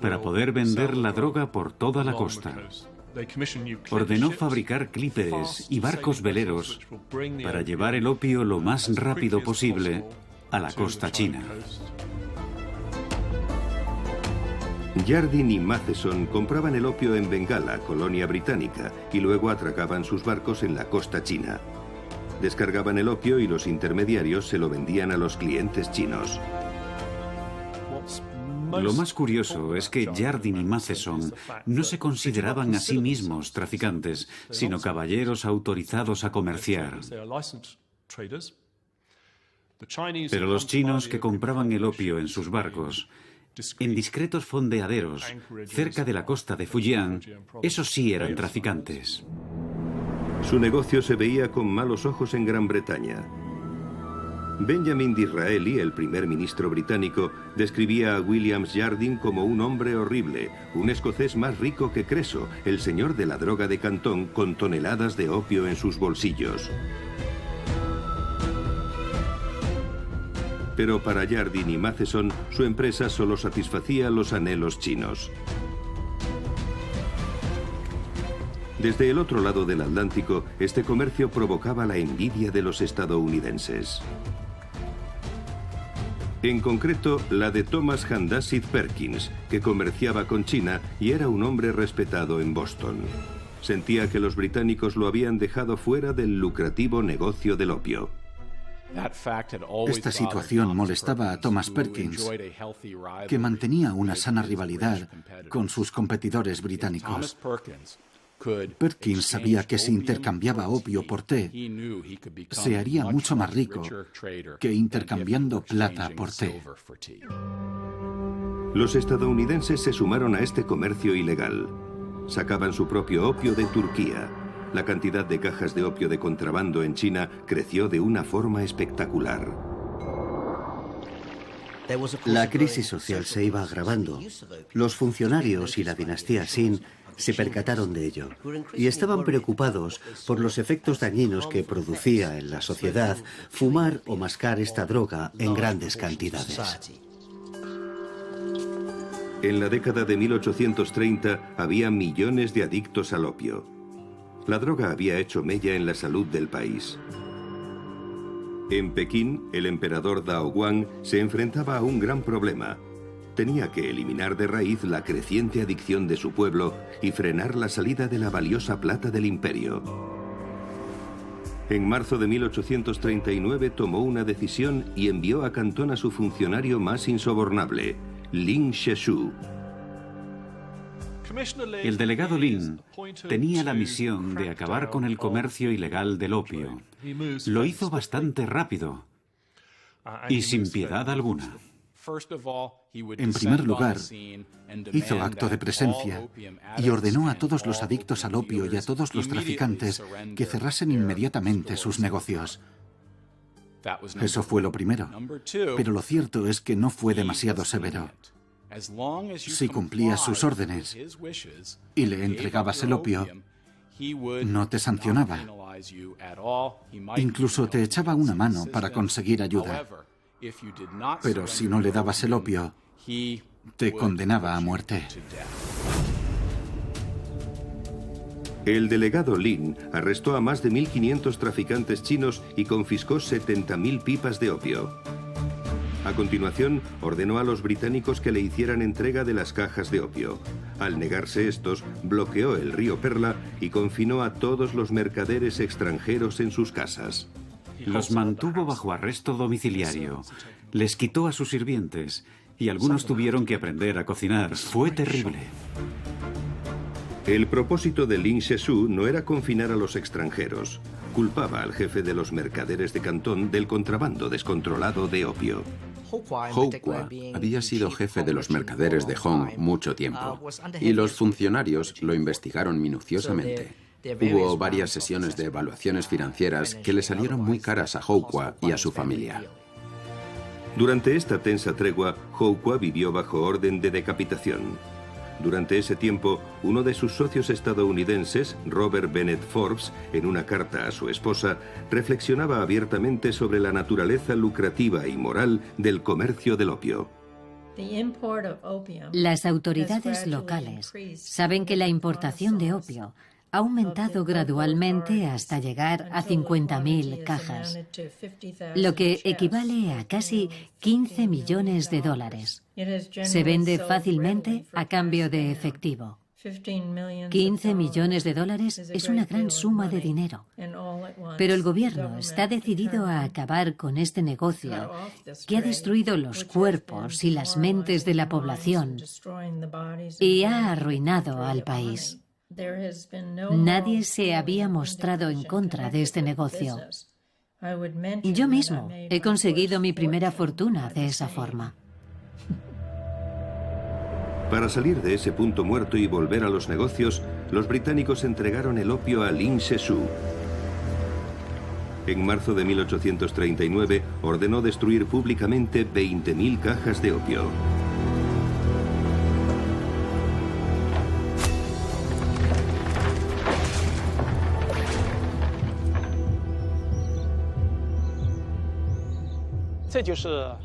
para poder vender la droga por toda la costa. Ordenó fabricar clíperes y barcos veleros para llevar el opio lo más rápido posible a la costa china. Jardine y Matheson compraban el opio en Bengala, colonia británica, y luego atracaban sus barcos en la costa china. Descargaban el opio y los intermediarios se lo vendían a los clientes chinos. Lo más curioso es que Jardine y Matheson no se consideraban a sí mismos traficantes, sino caballeros autorizados a comerciar. Pero los chinos que compraban el opio en sus barcos, en discretos fondeaderos, cerca de la costa de Fujian, esos sí eran traficantes. Su negocio se veía con malos ojos en Gran Bretaña. Benjamin Disraeli, el primer ministro británico, describía a William Jardine como un hombre horrible, un escocés más rico que Creso, el señor de la droga de Cantón, con toneladas de opio en sus bolsillos. Pero para Jardine y Matheson, su empresa solo satisfacía los anhelos chinos. Desde el otro lado del Atlántico, este comercio provocaba la envidia de los estadounidenses. En concreto, la de Thomas Handassid Perkins, que comerciaba con China y era un hombre respetado en Boston. Sentía que los británicos lo habían dejado fuera del lucrativo negocio del opio. Esta situación molestaba a Thomas Perkins, que mantenía una sana rivalidad con sus competidores británicos. Perkins sabía que si intercambiaba opio por té, se haría mucho más rico que intercambiando plata por té. Los estadounidenses se sumaron a este comercio ilegal. Sacaban su propio opio de Turquía. La cantidad de cajas de opio de contrabando en China creció de una forma espectacular. La crisis social se iba agravando. Los funcionarios y la dinastía Xin se percataron de ello y estaban preocupados por los efectos dañinos que producía en la sociedad fumar o mascar esta droga en grandes cantidades. En la década de 1830 había millones de adictos al opio. La droga había hecho mella en la salud del país. En Pekín, el emperador Daoguang se enfrentaba a un gran problema. Tenía que eliminar de raíz la creciente adicción de su pueblo y frenar la salida de la valiosa plata del imperio. En marzo de 1839 tomó una decisión y envió a Cantón a su funcionario más insobornable, Lin Sheshu. El delegado Lin tenía la misión de acabar con el comercio ilegal del opio. Lo hizo bastante rápido y sin piedad alguna. En primer lugar, hizo acto de presencia y ordenó a todos los adictos al opio y a todos los traficantes que cerrasen inmediatamente sus negocios. Eso fue lo primero. Pero lo cierto es que no fue demasiado severo. Si cumplías sus órdenes y le entregabas el opio, no te sancionaba. Incluso te echaba una mano para conseguir ayuda. Pero si no le dabas el opio, te condenaba a muerte. El delegado Lin arrestó a más de 1.500 traficantes chinos y confiscó 70.000 pipas de opio. A continuación, ordenó a los británicos que le hicieran entrega de las cajas de opio. Al negarse estos, bloqueó el río Perla y confinó a todos los mercaderes extranjeros en sus casas. Los mantuvo bajo arresto domiciliario, les quitó a sus sirvientes y algunos tuvieron que aprender a cocinar. Fue terrible. El propósito de Lin Sheshu no era confinar a los extranjeros. Culpaba al jefe de los mercaderes de Cantón del contrabando descontrolado de opio. Hou Qua había sido jefe de los mercaderes de Hong mucho tiempo y los funcionarios lo investigaron minuciosamente. Hubo varias sesiones de evaluaciones financieras que le salieron muy caras a Hou Qua y a su familia. Durante esta tensa tregua, Hou Qua vivió bajo orden de decapitación. Durante ese tiempo, uno de sus socios estadounidenses, Robert Bennett Forbes, en una carta a su esposa, reflexionaba abiertamente sobre la naturaleza lucrativa y moral del comercio del opio. Las autoridades locales saben que la importación de opio ha aumentado gradualmente hasta llegar a 50.000 cajas, lo que equivale a casi 15 millones de dólares. Se vende fácilmente a cambio de efectivo. 15 millones de dólares es una gran suma de dinero. Pero el gobierno está decidido a acabar con este negocio que ha destruido los cuerpos y las mentes de la población y ha arruinado al país. Nadie se había mostrado en contra de este negocio. Yo mismo he conseguido mi primera fortuna de esa forma. Para salir de ese punto muerto y volver a los negocios, los británicos entregaron el opio a Lin Sheshu. En marzo de 1839 ordenó destruir públicamente 20.000 cajas de opio.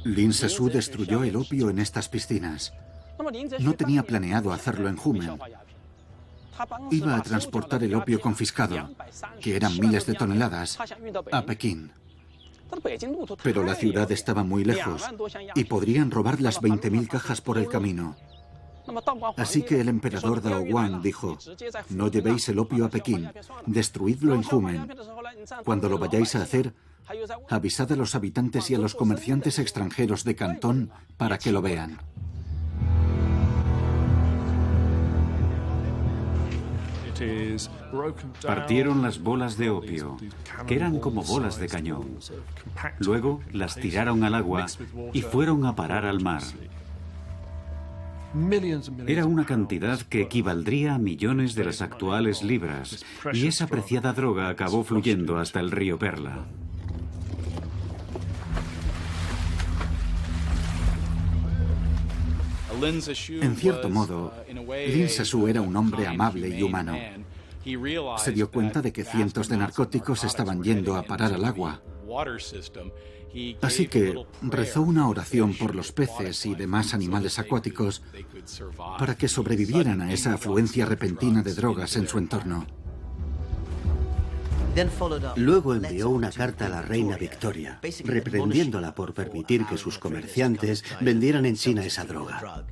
Lin Sheshu destruyó el opio en estas piscinas. No tenía planeado hacerlo en Humen. Iba a transportar el opio confiscado, que eran miles de toneladas, a Pekín. Pero la ciudad estaba muy lejos y podrían robar las 20.000 cajas por el camino. Así que el emperador Daoguang dijo: no llevéis el opio a Pekín, destruidlo en Humen. Cuando lo vayáis a hacer, avisad a los habitantes y a los comerciantes extranjeros de Cantón para que lo vean. Partieron las bolas de opio, que eran como bolas de cañón. Luego las tiraron al agua y fueron a parar al mar. Era una cantidad que equivaldría a millones de las actuales libras, y esa preciada droga acabó fluyendo hasta el río Perla. En cierto modo, Lin Se-soo era un hombre amable y humano. Se dio cuenta de que cientos de narcóticos estaban yendo a parar al agua. Así que rezó una oración por los peces y demás animales acuáticos para que sobrevivieran a esa afluencia repentina de drogas en su entorno. Luego envió una carta a la reina Victoria, reprendiéndola por permitir que sus comerciantes vendieran en China esa droga.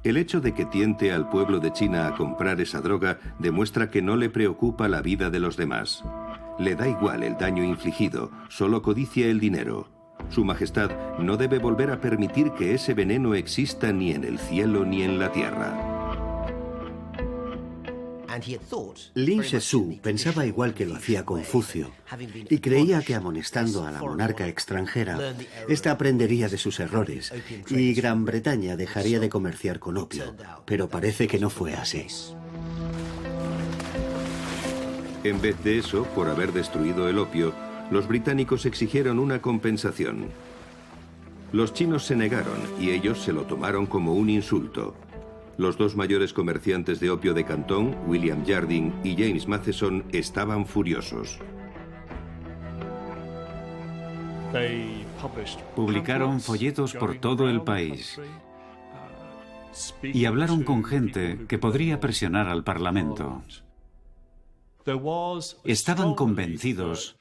El hecho de que tiente al pueblo de China a comprar esa droga demuestra que no le preocupa la vida de los demás. Le da igual el daño infligido, solo codicia el dinero. Su Majestad no debe volver a permitir que ese veneno exista ni en el cielo ni en la tierra. Lin Se-soo pensaba igual que lo hacía Confucio y creía que amonestando a la monarca extranjera, ésta aprendería de sus errores y Gran Bretaña dejaría de comerciar con opio, pero parece que no fue así. En vez de eso, por haber destruido el opio, los británicos exigieron una compensación. Los chinos se negaron y ellos se lo tomaron como un insulto. Los dos mayores comerciantes de opio de Cantón, William Jardine y James Matheson, estaban furiosos. Publicaron folletos por todo el país y hablaron con gente que podría presionar al Parlamento. Estaban convencidos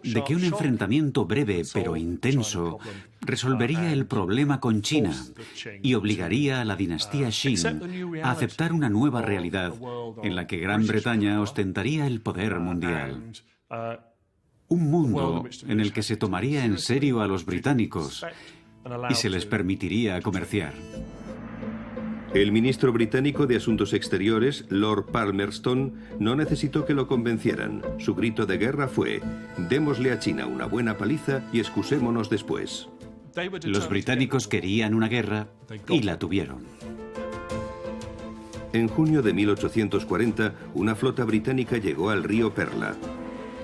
de que un enfrentamiento breve pero intenso resolvería el problema con China y obligaría a la dinastía Qing a aceptar una nueva realidad en la que Gran Bretaña ostentaría el poder mundial. Un mundo en el que se tomaría en serio a los británicos y se les permitiría comerciar. El ministro británico de Asuntos Exteriores, Lord Palmerston, no necesitó que lo convencieran. Su grito de guerra fue: démosle a China una buena paliza y excusémonos después. Los británicos querían una guerra y la tuvieron. En junio de 1840, una flota británica llegó al río Perla.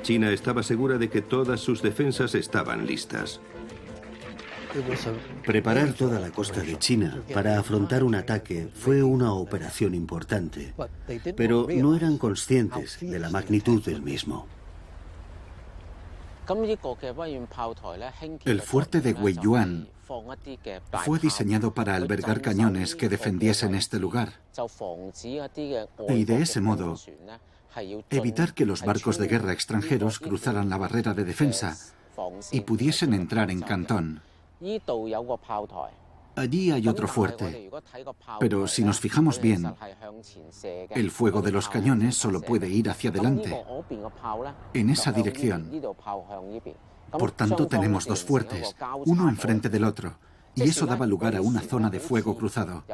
China estaba segura de que todas sus defensas estaban listas. Preparar toda la costa de China para afrontar un ataque fue una operación importante, pero no eran conscientes de la magnitud del mismo. El fuerte de Weiyuan fue diseñado para albergar cañones que defendiesen este lugar y de ese modo evitar que los barcos de guerra extranjeros cruzaran la barrera de defensa y pudiesen entrar en Cantón. Allí hay otro fuerte, pero si nos fijamos bien, el fuego de los cañones solo puede ir hacia adelante, en esa dirección. Por tanto, tenemos dos fuertes, uno enfrente del otro, y eso daba lugar a una zona de fuego cruzado.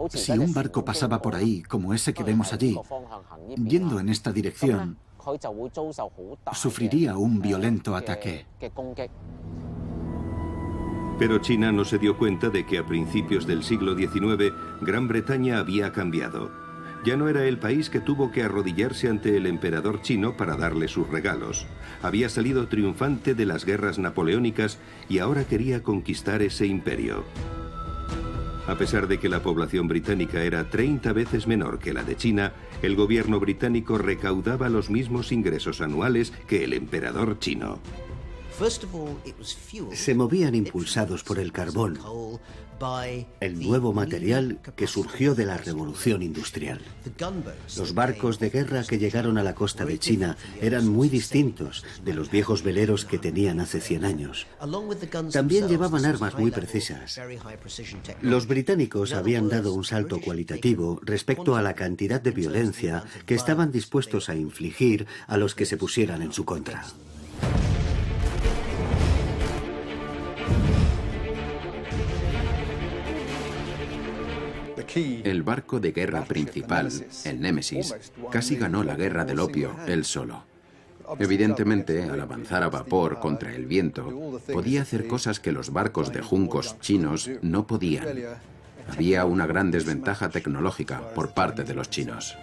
Si un barco pasaba por ahí, como ese que vemos allí, yendo en esta dirección, sufriría un violento ataque. Pero China no se dio cuenta de que a principios del siglo XIX Gran Bretaña había cambiado. Ya no era el país que tuvo que arrodillarse ante el emperador chino para darle sus regalos. Había salido triunfante de las guerras napoleónicas y ahora quería conquistar ese imperio. A pesar de que la población británica era 30 veces menor que la de China, el gobierno británico recaudaba los mismos ingresos anuales que el emperador chino. Se movían impulsados por el carbón, el nuevo material que surgió de la revolución industrial. Los barcos de guerra que llegaron a la costa de China eran muy distintos de los viejos veleros que tenían hace 100 años. También llevaban armas muy precisas. Los británicos habían dado un salto cualitativo respecto a la cantidad de violencia que estaban dispuestos a infligir a los que se pusieran en su contra. El barco de guerra principal, el Némesis, casi ganó la guerra del opio él solo. Evidentemente, al avanzar a vapor contra el viento, podía hacer cosas que los barcos de juncos chinos no podían. Había una gran desventaja tecnológica por parte de los chinos.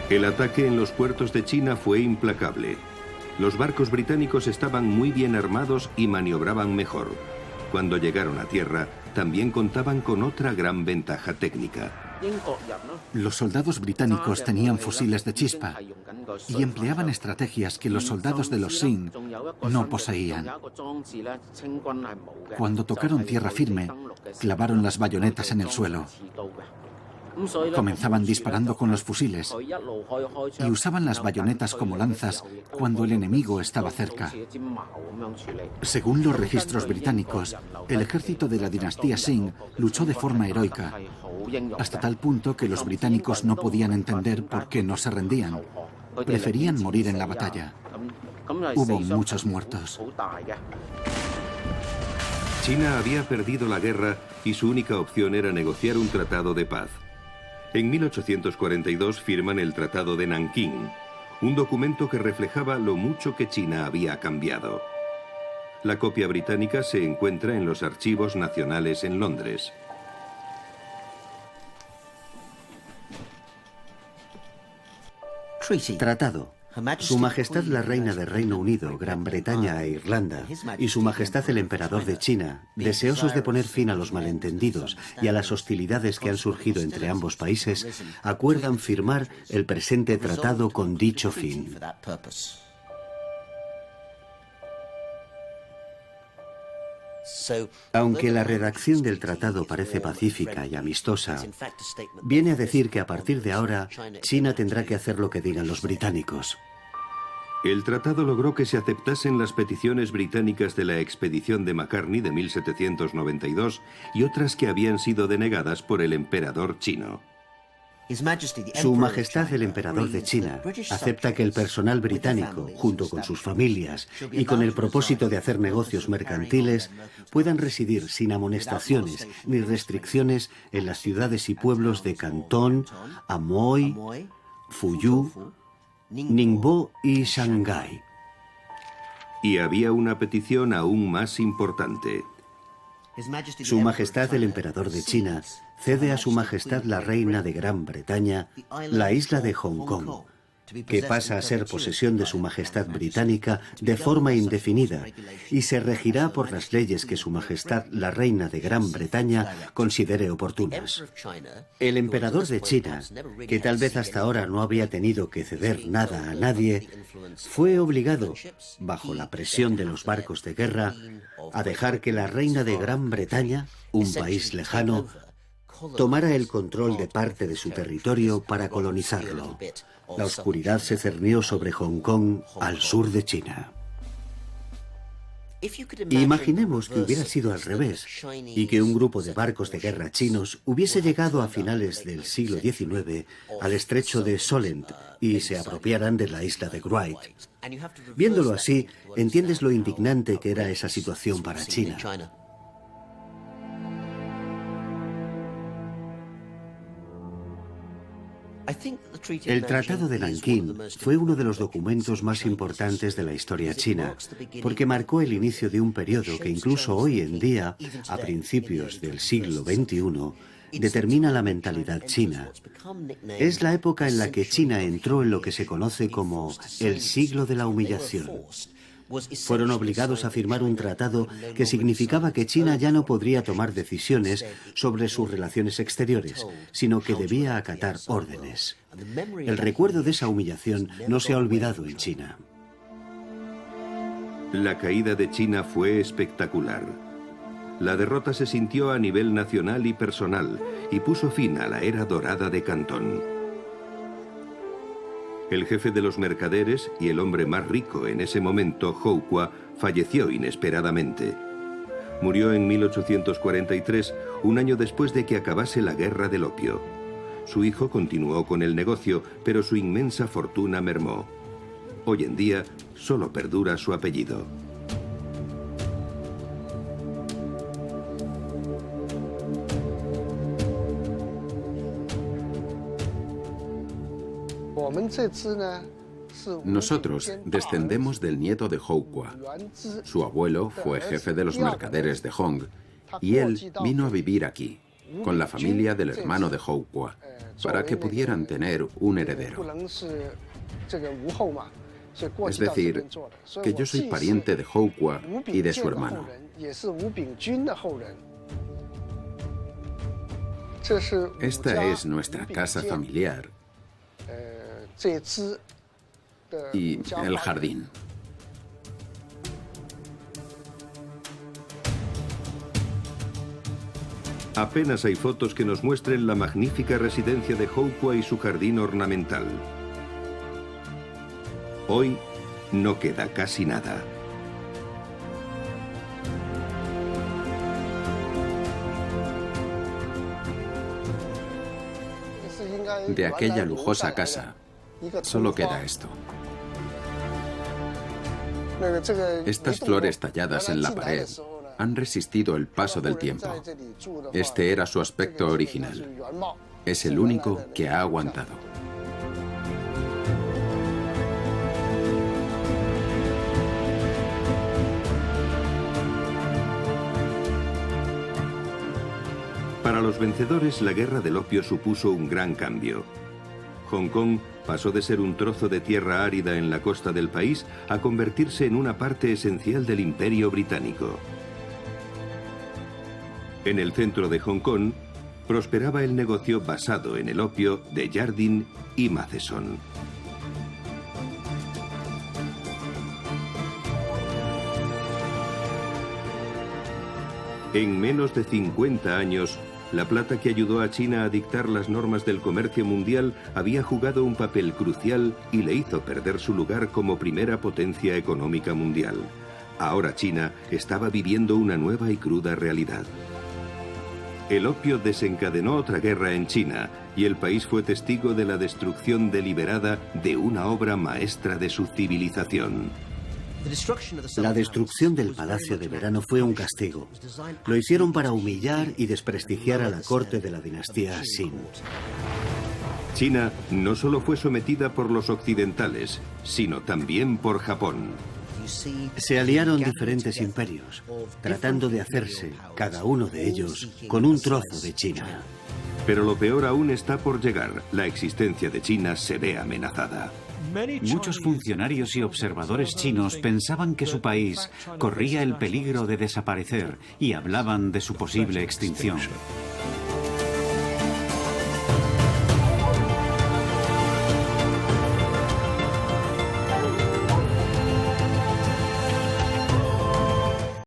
El ataque en los puertos de China fue implacable. Los barcos británicos estaban muy bien armados y maniobraban mejor. Cuando llegaron a tierra, también contaban con otra gran ventaja técnica. Los soldados británicos tenían fusiles de chispa y empleaban estrategias que los soldados de los Qing no poseían. Cuando tocaron tierra firme, clavaron las bayonetas en el suelo. Comenzaban disparando con los fusiles y usaban las bayonetas como lanzas cuando el enemigo estaba cerca. Según los registros británicos, el ejército de la dinastía Qing luchó de forma heroica, hasta tal punto que los británicos no podían entender por qué no se rendían. Preferían morir en la batalla. Hubo muchos muertos. China había perdido la guerra y su única opción era negociar un tratado de paz. En 1842 firman el Tratado de Nankín, un documento que reflejaba lo mucho que China había cambiado. La copia británica se encuentra en los Archivos Nacionales en Londres. Tratado. Su Majestad la Reina del Reino Unido, Gran Bretaña e Irlanda y Su Majestad el Emperador de China, deseosos de poner fin a los malentendidos y a las hostilidades que han surgido entre ambos países, acuerdan firmar el presente tratado con dicho fin. Aunque la redacción del tratado parece pacífica y amistosa, viene a decir que a partir de ahora China tendrá que hacer lo que digan los británicos. El tratado logró que se aceptasen las peticiones británicas de la expedición de Macartney de 1792 y otras que habían sido denegadas por el emperador chino. Su Majestad el Emperador de China acepta que el personal británico, junto con sus familias y con el propósito de hacer negocios mercantiles, puedan residir sin amonestaciones ni restricciones en las ciudades y pueblos de Cantón, Amoy, Fuyú, Ningbo y Shanghái. Y había una petición aún más importante. Su Majestad el Emperador de China cede a Su Majestad la Reina de Gran Bretaña la isla de Hong Kong, que pasa a ser posesión de Su Majestad británica de forma indefinida y se regirá por las leyes que Su Majestad la Reina de Gran Bretaña considere oportunas. El Emperador de China, que tal vez hasta ahora no había tenido que ceder nada a nadie, fue obligado, bajo la presión de los barcos de guerra, a dejar que la Reina de Gran Bretaña, un país lejano, tomara el control de parte de su territorio para colonizarlo. La oscuridad se cernió sobre Hong Kong, al sur de China. Imaginemos que hubiera sido al revés y que un grupo de barcos de guerra chinos hubiese llegado a finales del siglo XIX al estrecho de Solent y se apropiaran de la isla de Wright. Viéndolo así, entiendes lo indignante que era esa situación para China. El Tratado de Nankín fue uno de los documentos más importantes de la historia china, porque marcó el inicio de un periodo que incluso hoy en día, a principios del siglo XXI, determina la mentalidad china. Es la época en la que China entró en lo que se conoce como el siglo de la humillación. Fueron obligados a firmar un tratado que significaba que China ya no podría tomar decisiones sobre sus relaciones exteriores, sino que debía acatar órdenes. El recuerdo de esa humillación no se ha olvidado en China. La caída de China fue espectacular. La derrota se sintió a nivel nacional y personal y puso fin a la era dorada de Cantón. El jefe de los mercaderes y el hombre más rico en ese momento, Hou Qua, falleció inesperadamente. Murió en 1843, un año después de que acabase la Guerra del Opio. Su hijo continuó con el negocio, pero su inmensa fortuna mermó. Hoy en día, solo perdura su apellido. Nosotros descendemos del nieto de Houkwa. Su abuelo fue jefe de los mercaderes de Hong y él vino a vivir aquí, con la familia del hermano de Houkwa, para que pudieran tener un heredero. Es decir, que yo soy pariente de Houkwa y de su hermano. Esta es nuestra casa familiar y el jardín. Apenas hay fotos que nos muestren la magnífica residencia de Houkwa y su jardín ornamental. Hoy no queda casi nada. De aquella lujosa casa, solo queda esto. Estas flores talladas en la pared han resistido el paso del tiempo. Este era su aspecto original. Es el único que ha aguantado. Para los vencedores, la guerra del opio supuso un gran cambio. Hong Kong pasó de ser un trozo de tierra árida en la costa del país a convertirse en una parte esencial del Imperio Británico. En el centro de Hong Kong prosperaba el negocio basado en el opio de Jardine y Matheson. En menos de 50 años, la plata que ayudó a China a dictar las normas del comercio mundial había jugado un papel crucial y le hizo perder su lugar como primera potencia económica mundial. Ahora China estaba viviendo una nueva y cruda realidad. El opio desencadenó otra guerra en China y el país fue testigo de la destrucción deliberada de una obra maestra de su civilización. La destrucción del Palacio de Verano fue un castigo. Lo hicieron para humillar y desprestigiar a la corte de la dinastía Xin. China no solo fue sometida por los occidentales, sino también por Japón. Se aliaron diferentes imperios, tratando de hacerse, cada uno de ellos, con un trozo de China. Pero lo peor aún está por llegar. La existencia de China se ve amenazada. Muchos funcionarios y observadores chinos pensaban que su país corría el peligro de desaparecer y hablaban de su posible extinción.